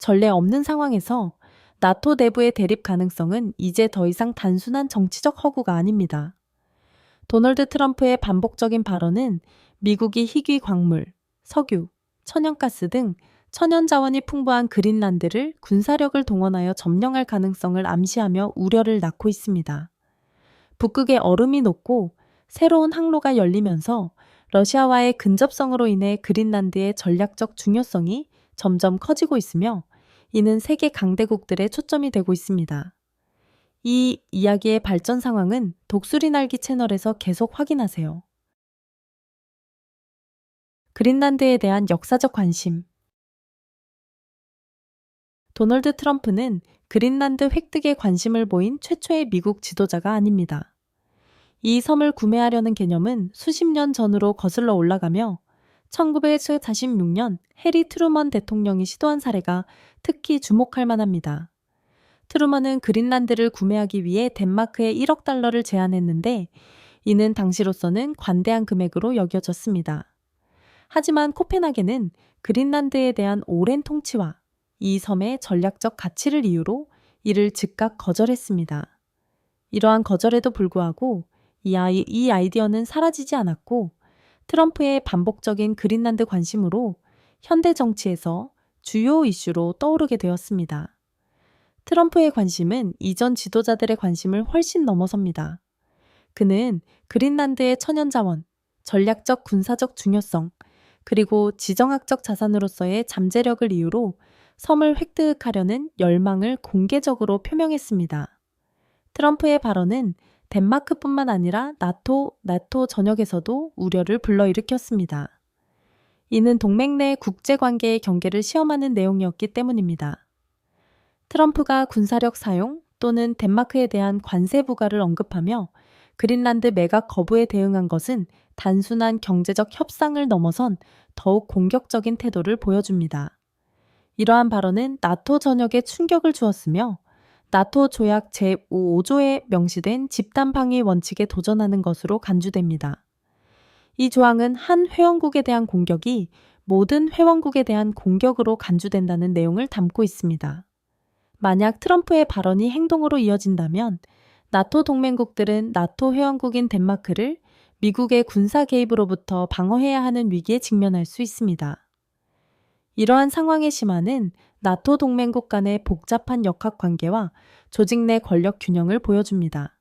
전례 없는 상황에서 나토 내부의 대립 가능성은 이제 더 이상 단순한 정치적 허구가 아닙니다. 도널드 트럼프의 반복적인 발언은 미국이 희귀 광물, 석유, 천연가스 등 천연 자원이 풍부한 그린란드를 군사력을 동원하여 점령할 가능성을 암시하며 우려를 낳고 있습니다. 북극의 얼음이 녹고 새로운 항로가 열리면서 러시아와의 근접성으로 인해 그린란드의 전략적 중요성이 점점 커지고 있으며 이는 세계 강대국들의 초점이 되고 있습니다. 이 이야기의 발전 상황은 독수리 날기 채널에서 계속 확인하세요. 그린란드에 대한 역사적 관심. 도널드 트럼프는 그린란드 획득에 관심을 보인 최초의 미국 지도자가 아닙니다. 이 섬을 구매하려는 개념은 수십 년 전으로 거슬러 올라가며 1946년 해리 트루먼 대통령이 시도한 사례가 특히 주목할 만합니다. 트루먼은 그린란드를 구매하기 위해 덴마크에 1억 달러를 제안했는데 이는 당시로서는 관대한 금액으로 여겨졌습니다. 하지만 코펜하겐은 그린란드에 대한 오랜 통치와 이 섬의 전략적 가치를 이유로 이를 즉각 거절했습니다. 이러한 거절에도 불구하고 이 아이디어는 사라지지 않았고 트럼프의 반복적인 그린란드 관심으로 현대 정치에서 주요 이슈로 떠오르게 되었습니다. 트럼프의 관심은 이전 지도자들의 관심을 훨씬 넘어섭니다. 그는 그린란드의 천연자원, 전략적 군사적 중요성, 그리고 지정학적 자산으로서의 잠재력을 이유로 섬을 획득하려는 열망을 공개적으로 표명했습니다. 트럼프의 발언은 덴마크뿐만 아니라 나토 전역에서도 우려를 불러일으켰습니다. 이는 동맹 내 국제관계의 경계를 시험하는 내용이었기 때문입니다. 트럼프가 군사력 사용 또는 덴마크에 대한 관세 부과를 언급하며 그린란드 매각 거부에 대응한 것은 단순한 경제적 협상을 넘어선 더욱 공격적인 태도를 보여줍니다. 이러한 발언은 나토 전역에 충격을 주었으며 나토 조약 제5조에 명시된 집단 방위 원칙에 도전하는 것으로 간주됩니다. 이 조항은 한 회원국에 대한 공격이 모든 회원국에 대한 공격으로 간주된다는 내용을 담고 있습니다. 만약 트럼프의 발언이 행동으로 이어진다면 나토 동맹국들은 나토 회원국인 덴마크를 미국의 군사 개입으로부터 방어해야 하는 위기에 직면할 수 있습니다. 이러한 상황의 심화는 나토 동맹국 간의 복잡한 역학관계와 조직 내 권력 균형을 보여줍니다.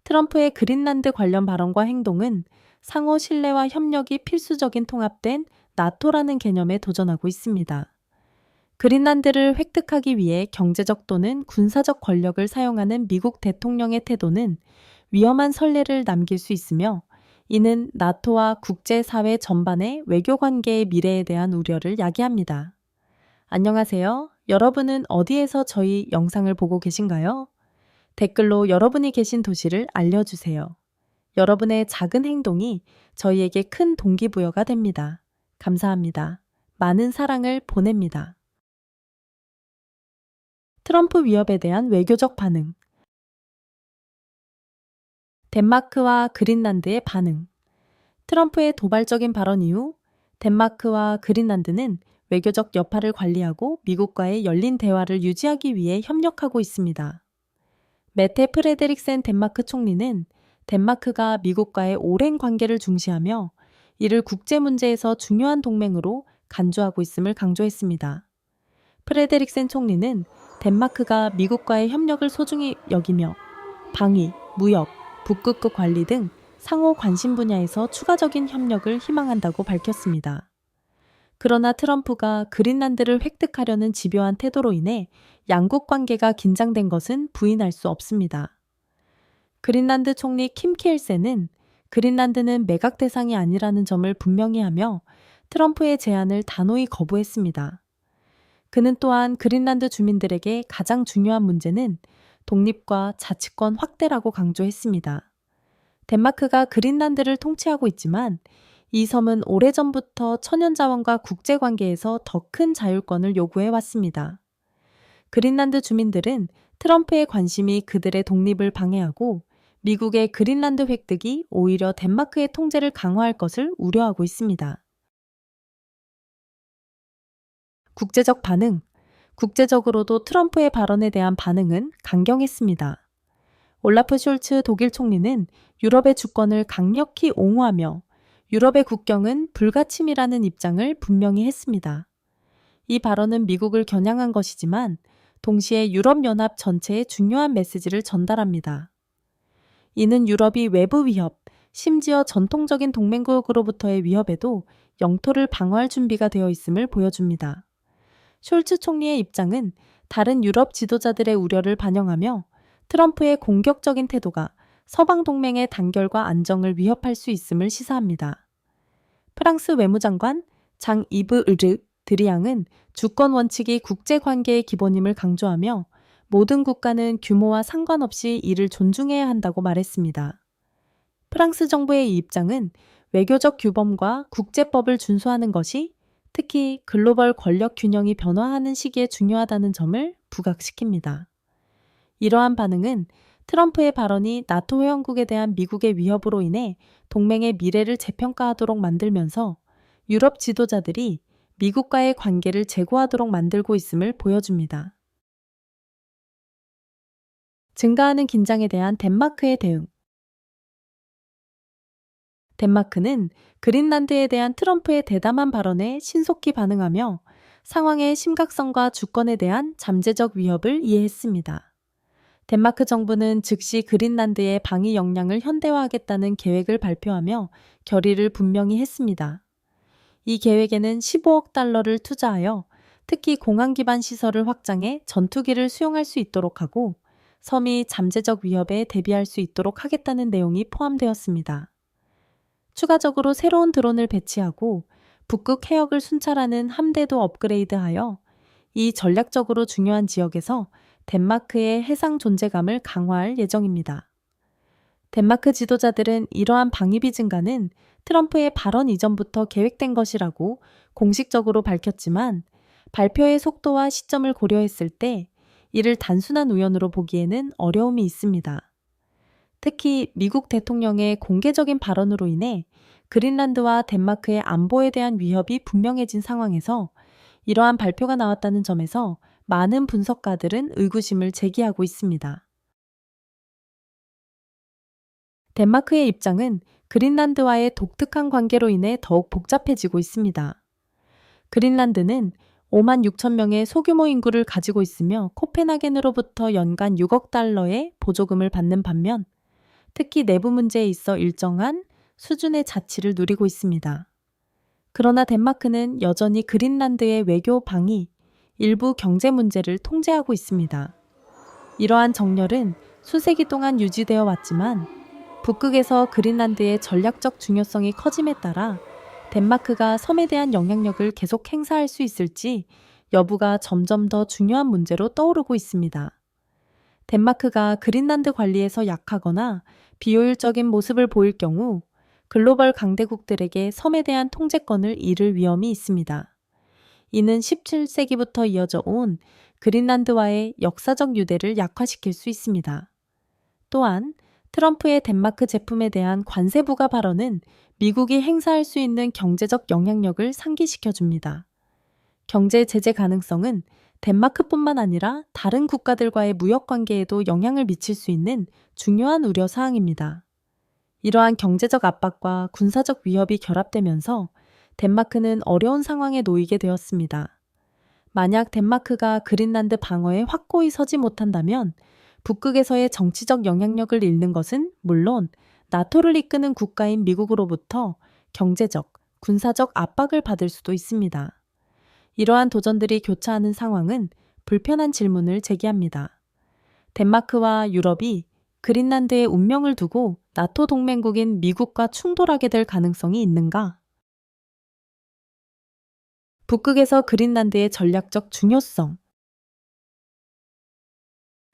트럼프의 그린란드 관련 발언과 행동은 상호 신뢰와 협력이 필수적인 통합된 나토라는 개념에 도전하고 있습니다. 그린란드를 획득하기 위해 경제적 또는 군사적 권력을 사용하는 미국 대통령의 태도는 위험한 선례를 남길 수 있으며 이는 나토와 국제사회 전반의 외교관계의 미래에 대한 우려를 야기합니다. 안녕하세요. 여러분은 어디에서 저희 영상을 보고 계신가요? 댓글로 여러분이 계신 도시를 알려주세요. 여러분의 작은 행동이 저희에게 큰 동기부여가 됩니다. 감사합니다. 많은 사랑을 보냅니다. 트럼프 위협에 대한 외교적 반응. 덴마크와 그린란드의 반응. 트럼프의 도발적인 발언 이후 덴마크와 그린란드는 외교적 여파를 관리하고 미국과의 열린 대화를 유지하기 위해 협력하고 있습니다. 메테 프레데릭센 덴마크 총리는 덴마크가 미국과의 오랜 관계를 중시하며 이를 국제 문제에서 중요한 동맹으로 간주하고 있음을 강조했습니다. 프레데릭센 총리는 덴마크가 미국과의 협력을 소중히 여기며 방위, 무역, 북극급 관리 등 상호 관심 분야에서 추가적인 협력을 희망한다고 밝혔습니다. 그러나 트럼프가 그린란드를 획득하려는 집요한 태도로 인해 양국 관계가 긴장된 것은 부인할 수 없습니다. 그린란드 총리 킴 키엘센은 그린란드는 매각 대상이 아니라는 점을 분명히 하며 트럼프의 제안을 단호히 거부했습니다. 그는 또한 그린란드 주민들에게 가장 중요한 문제는 독립과 자치권 확대라고 강조했습니다. 덴마크가 그린란드를 통치하고 있지만 이 섬은 오래전부터 천연자원과 국제관계에서 더 큰 자율권을 요구해왔습니다. 그린란드 주민들은 트럼프의 관심이 그들의 독립을 방해하고 미국의 그린란드 획득이 오히려 덴마크의 통제를 강화할 것을 우려하고 있습니다. 국제적 반응. 국제적으로도 트럼프의 발언에 대한 반응은 강경했습니다. 올라프 숄츠 독일 총리는 유럽의 주권을 강력히 옹호하며 유럽의 국경은 불가침이라는 입장을 분명히 했습니다. 이 발언은 미국을 겨냥한 것이지만 동시에 유럽연합 전체에 중요한 메시지를 전달합니다. 이는 유럽이 외부 위협, 심지어 전통적인 동맹국으로부터의 위협에도 영토를 방어할 준비가 되어 있음을 보여줍니다. 숄츠 총리의 입장은 다른 유럽 지도자들의 우려를 반영하며 트럼프의 공격적인 태도가 서방 동맹의 단결과 안정을 위협할 수 있음을 시사합니다. 프랑스 외무장관 장 이브 르 드리앙은 주권 원칙이 국제관계의 기본임을 강조하며 모든 국가는 규모와 상관없이 이를 존중해야 한다고 말했습니다. 프랑스 정부의 이 입장은 외교적 규범과 국제법을 준수하는 것이 특히 글로벌 권력 균형이 변화하는 시기에 중요하다는 점을 부각시킵니다. 이러한 반응은 트럼프의 발언이 나토 회원국에 대한 미국의 위협으로 인해 동맹의 미래를 재평가하도록 만들면서 유럽 지도자들이 미국과의 관계를 재고하도록 만들고 있음을 보여줍니다. 증가하는 긴장에 대한 덴마크의 대응. 덴마크는 그린란드에 대한 트럼프의 대담한 발언에 신속히 반응하며 상황의 심각성과 주권에 대한 잠재적 위협을 이해했습니다. 덴마크 정부는 즉시 그린란드의 방위 역량을 현대화하겠다는 계획을 발표하며 결의를 분명히 했습니다. 이 계획에는 15억 달러를 투자하여 특히 공항 기반 시설을 확장해 전투기를 수용할 수 있도록 하고 섬이 잠재적 위협에 대비할 수 있도록 하겠다는 내용이 포함되었습니다. 추가적으로 새로운 드론을 배치하고 북극 해역을 순찰하는 함대도 업그레이드하여 이 전략적으로 중요한 지역에서 덴마크의 해상 존재감을 강화할 예정입니다. 덴마크 지도자들은 이러한 방위비 증가는 트럼프의 발언 이전부터 계획된 것이라고 공식적으로 밝혔지만 발표의 속도와 시점을 고려했을 때 이를 단순한 우연으로 보기에는 어려움이 있습니다. 특히 미국 대통령의 공개적인 발언으로 인해 그린란드와 덴마크의 안보에 대한 위협이 분명해진 상황에서 이러한 발표가 나왔다는 점에서 많은 분석가들은 의구심을 제기하고 있습니다. 덴마크의 입장은 그린란드와의 독특한 관계로 인해 더욱 복잡해지고 있습니다. 그린란드는 5만 6천 명의 소규모 인구를 가지고 있으며 코펜하겐으로부터 연간 6억 달러의 보조금을 받는 반면 특히 내부 문제에 있어 일정한 수준의 자치를 누리고 있습니다. 그러나 덴마크는 여전히 그린란드의 외교 방위, 일부 경제 문제를 통제하고 있습니다. 이러한 정렬은 수세기 동안 유지되어 왔지만 북극에서 그린란드의 전략적 중요성이 커짐에 따라 덴마크가 섬에 대한 영향력을 계속 행사할 수 있을지 여부가 점점 더 중요한 문제로 떠오르고 있습니다. 덴마크가 그린란드 관리에서 약하거나 비효율적인 모습을 보일 경우 글로벌 강대국들에게 섬에 대한 통제권을 잃을 위험이 있습니다. 이는 17세기부터 이어져 온 그린란드와의 역사적 유대를 약화시킬 수 있습니다. 또한 트럼프의 덴마크 제품에 대한 관세 부과 발언은 미국이 행사할 수 있는 경제적 영향력을 상기시켜줍니다. 경제 제재 가능성은 덴마크뿐만 아니라 다른 국가들과의 무역 관계에도 영향을 미칠 수 있는 중요한 우려 사항입니다. 이러한 경제적 압박과 군사적 위협이 결합되면서 덴마크는 어려운 상황에 놓이게 되었습니다. 만약 덴마크가 그린란드 방어에 확고히 서지 못한다면 북극에서의 정치적 영향력을 잃는 것은 물론 나토를 이끄는 국가인 미국으로부터 경제적, 군사적 압박을 받을 수도 있습니다. 이러한 도전들이 교차하는 상황은 불편한 질문을 제기합니다. 덴마크와 유럽이 그린란드의 운명을 두고 나토 동맹국인 미국과 충돌하게 될 가능성이 있는가? 북극에서 그린란드의 전략적 중요성.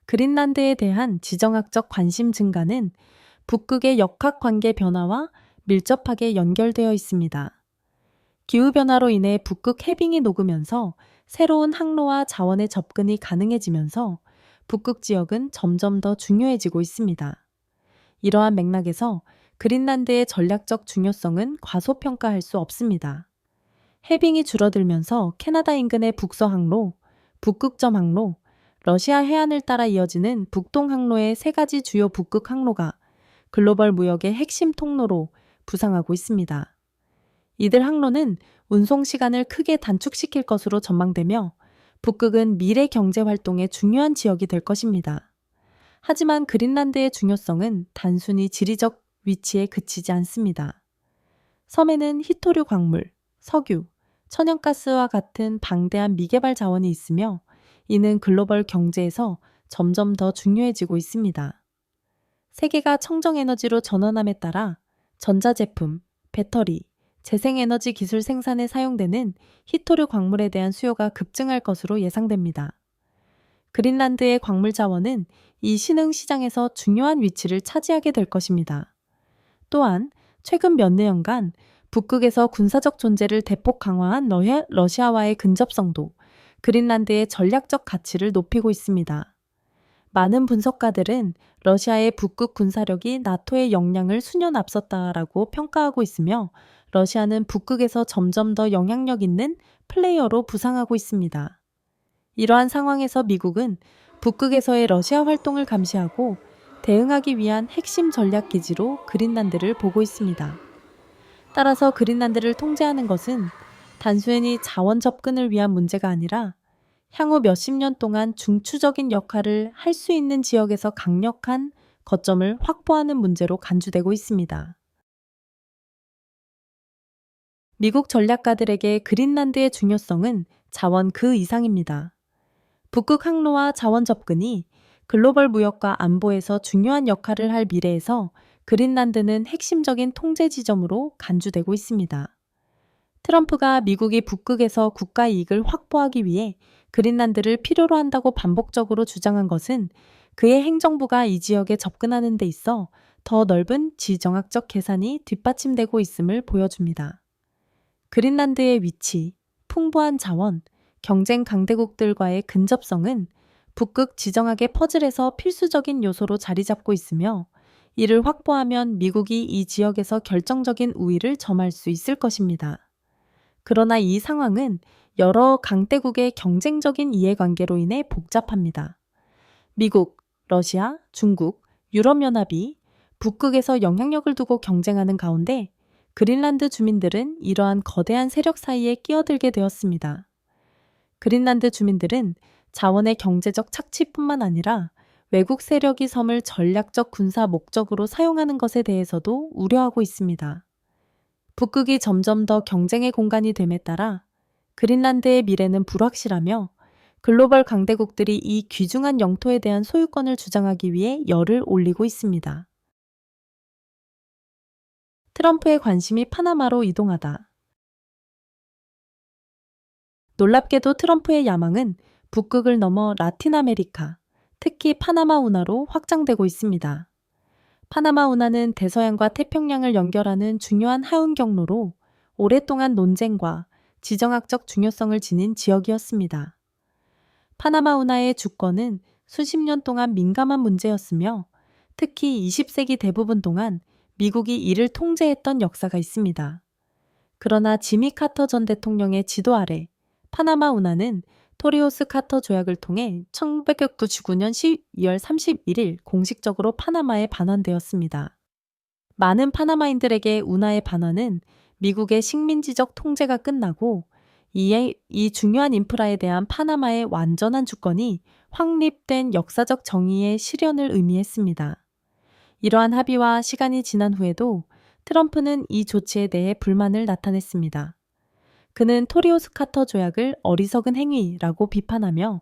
그린란드에 대한 지정학적 관심 증가는 북극의 역학관계 변화와 밀접하게 연결되어 있습니다. 기후변화로 인해 북극 해빙이 녹으면서 새로운 항로와 자원의 접근이 가능해지면서 북극 지역은 점점 더 중요해지고 있습니다. 이러한 맥락에서 그린란드의 전략적 중요성은 과소평가할 수 없습니다. 해빙이 줄어들면서 캐나다 인근의 북서 항로, 북극점 항로, 러시아 해안을 따라 이어지는 북동 항로의 세 가지 주요 북극 항로가 글로벌 무역의 핵심 통로로 부상하고 있습니다. 이들 항로는 운송 시간을 크게 단축시킬 것으로 전망되며 북극은 미래 경제 활동의 중요한 지역이 될 것입니다. 하지만 그린란드의 중요성은 단순히 지리적 위치에 그치지 않습니다. 섬에는 희토류 광물, 석유, 천연가스와 같은 방대한 미개발 자원이 있으며 이는 글로벌 경제에서 점점 더 중요해지고 있습니다. 세계가 청정에너지로 전환함에 따라 전자제품, 배터리, 재생에너지 기술 생산에 사용되는 희토류 광물에 대한 수요가 급증할 것으로 예상됩니다. 그린란드의 광물 자원은 이 신흥 시장에서 중요한 위치를 차지하게 될 것입니다. 또한 최근 몇 년간 북극에서 군사적 존재를 대폭 강화한 러시아와의 근접성도 그린란드의 전략적 가치를 높이고 있습니다. 많은 분석가들은 러시아의 북극 군사력이 나토의 역량을 수년 앞섰다라고 평가하고 있으며 러시아는 북극에서 점점 더 영향력 있는 플레이어로 부상하고 있습니다. 이러한 상황에서 미국은 북극에서의 러시아 활동을 감시하고 대응하기 위한 핵심 전략 기지로 그린란드를 보고 있습니다. 따라서 그린란드를 통제하는 것은 단순히 자원 접근을 위한 문제가 아니라 향후 몇십 년 동안 중추적인 역할을 할 수 있는 지역에서 강력한 거점을 확보하는 문제로 간주되고 있습니다. 미국 전략가들에게 그린란드의 중요성은 자원 그 이상입니다. 북극 항로와 자원 접근이 글로벌 무역과 안보에서 중요한 역할을 할 미래에서 그린란드는 핵심적인 통제 지점으로 간주되고 있습니다. 트럼프가 미국이 북극에서 국가 이익을 확보하기 위해 그린란드를 필요로 한다고 반복적으로 주장한 것은 그의 행정부가 이 지역에 접근하는 데 있어 더 넓은 지정학적 계산이 뒷받침되고 있음을 보여줍니다. 그린란드의 위치, 풍부한 자원, 경쟁 강대국들과의 근접성은 북극 지정학의 퍼즐에서 필수적인 요소로 자리 잡고 있으며 이를 확보하면 미국이 이 지역에서 결정적인 우위를 점할 수 있을 것입니다. 그러나 이 상황은 여러 강대국의 경쟁적인 이해관계로 인해 복잡합니다. 미국, 러시아, 중국, 유럽연합이 북극에서 영향력을 두고 경쟁하는 가운데 그린란드 주민들은 이러한 거대한 세력 사이에 끼어들게 되었습니다. 그린란드 주민들은 자원의 경제적 착취뿐만 아니라 외국 세력이 섬을 전략적 군사 목적으로 사용하는 것에 대해서도 우려하고 있습니다. 북극이 점점 더 경쟁의 공간이 됨에 따라 그린란드의 미래는 불확실하며 글로벌 강대국들이 이 귀중한 영토에 대한 소유권을 주장하기 위해 열을 올리고 있습니다. 트럼프의 관심이 파나마로 이동하다. 놀랍게도 트럼프의 야망은 북극을 넘어 라틴 아메리카, 특히 파나마 운하로 확장되고 있습니다. 파나마 운하는 대서양과 태평양을 연결하는 중요한 하운 경로로 오랫동안 논쟁과 지정학적 중요성을 지닌 지역이었습니다. 파나마 운하의 주권은 수십 년 동안 민감한 문제였으며 특히 20세기 대부분 동안 미국이 이를 통제했던 역사가 있습니다. 그러나 지미 카터 전 대통령의 지도 아래 파나마 운하는 토리오스 카터 조약을 통해 1999년 12월 31일 공식적으로 파나마에 반환되었습니다. 많은 파나마인들에게 운하의 반환은 미국의 식민지적 통제가 끝나고 이 중요한 인프라에 대한 파나마의 완전한 주권이 확립된 역사적 정의의 실현을 의미했습니다. 이러한 합의와 시간이 지난 후에도 트럼프는 이 조치에 대해 불만을 나타냈습니다. 그는 토리오스 카터 조약을 어리석은 행위라고 비판하며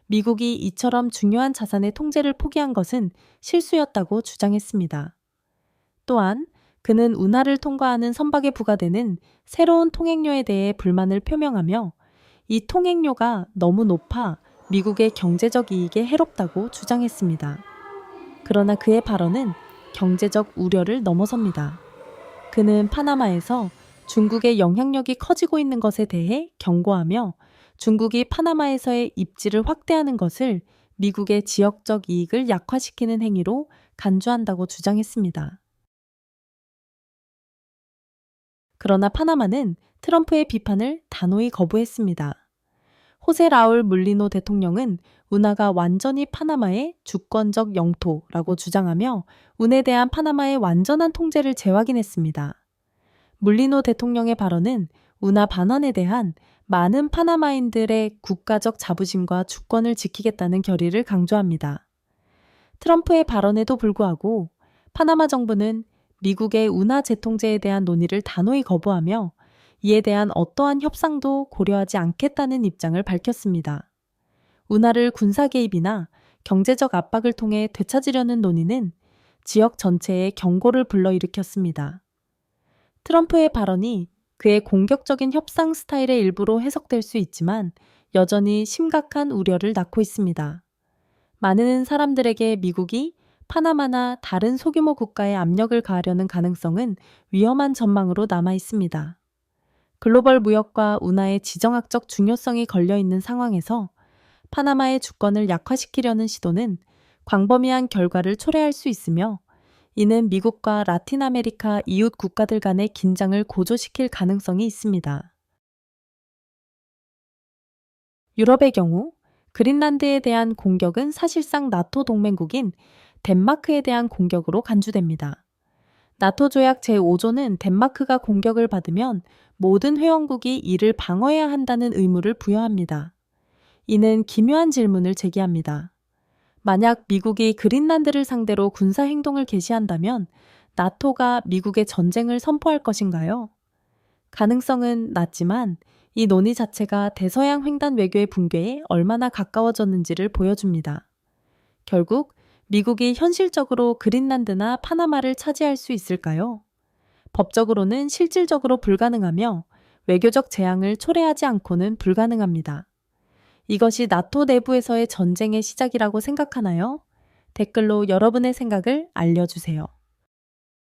미국이 이처럼 중요한 자산의 통제를 포기한 것은 실수였다고 주장했습니다. 또한 그는 운하를 통과하는 선박에 부과되는 새로운 통행료에 대해 불만을 표명하며 이 통행료가 너무 높아 미국의 경제적 이익에 해롭다고 주장했습니다. 그러나 그의 발언은 경제적 우려를 넘어섭니다. 그는 파나마에서 중국의 영향력이 커지고 있는 것에 대해 경고하며 중국이 파나마에서의 입지를 확대하는 것을 미국의 지역적 이익을 약화시키는 행위로 간주한다고 주장했습니다. 그러나 파나마는 트럼프의 비판을 단호히 거부했습니다. 호세 라울 물리노 대통령은 운하가 완전히 파나마의 주권적 영토라고 주장하며 운에 대한 파나마의 완전한 통제를 재확인했습니다. 물리노 대통령의 발언은 운하 반환에 대한 많은 파나마인들의 국가적 자부심과 주권을 지키겠다는 결의를 강조합니다. 트럼프의 발언에도 불구하고 파나마 정부는 미국의 운하 재통제에 대한 논의를 단호히 거부하며 이에 대한 어떠한 협상도 고려하지 않겠다는 입장을 밝혔습니다. 운하를 군사 개입이나 경제적 압박을 통해 되찾으려는 논의는 지역 전체에 경고를 불러일으켰습니다. 트럼프의 발언이 그의 공격적인 협상 스타일의 일부로 해석될 수 있지만 여전히 심각한 우려를 낳고 있습니다. 많은 사람들에게 미국이 파나마나 다른 소규모 국가에 압력을 가하려는 가능성은 위험한 전망으로 남아 있습니다. 글로벌 무역과 운하의 지정학적 중요성이 걸려 있는 상황에서 파나마의 주권을 약화시키려는 시도는 광범위한 결과를 초래할 수 있으며 이는 미국과 라틴 아메리카 이웃 국가들 간의 긴장을 고조시킬 가능성이 있습니다. 유럽의 경우 그린란드에 대한 공격은 사실상 나토 동맹국인 덴마크에 대한 공격으로 간주됩니다. 나토 조약 제5조는 덴마크가 공격을 받으면 모든 회원국이 이를 방어해야 한다는 의무를 부여합니다. 이는 기묘한 질문을 제기합니다. 만약 미국이 그린란드를 상대로 군사 행동을 개시한다면 나토가 미국의 전쟁을 선포할 것인가요? 가능성은 낮지만 이 논의 자체가 대서양 횡단 외교의 붕괴에 얼마나 가까워졌는지를 보여줍니다. 결국 미국이 현실적으로 그린란드나 파나마를 차지할 수 있을까요? 법적으로는 실질적으로 불가능하며 외교적 재앙을 초래하지 않고는 불가능합니다. 이것이 나토 내부에서의 전쟁의 시작이라고 생각하나요? 댓글로 여러분의 생각을 알려주세요.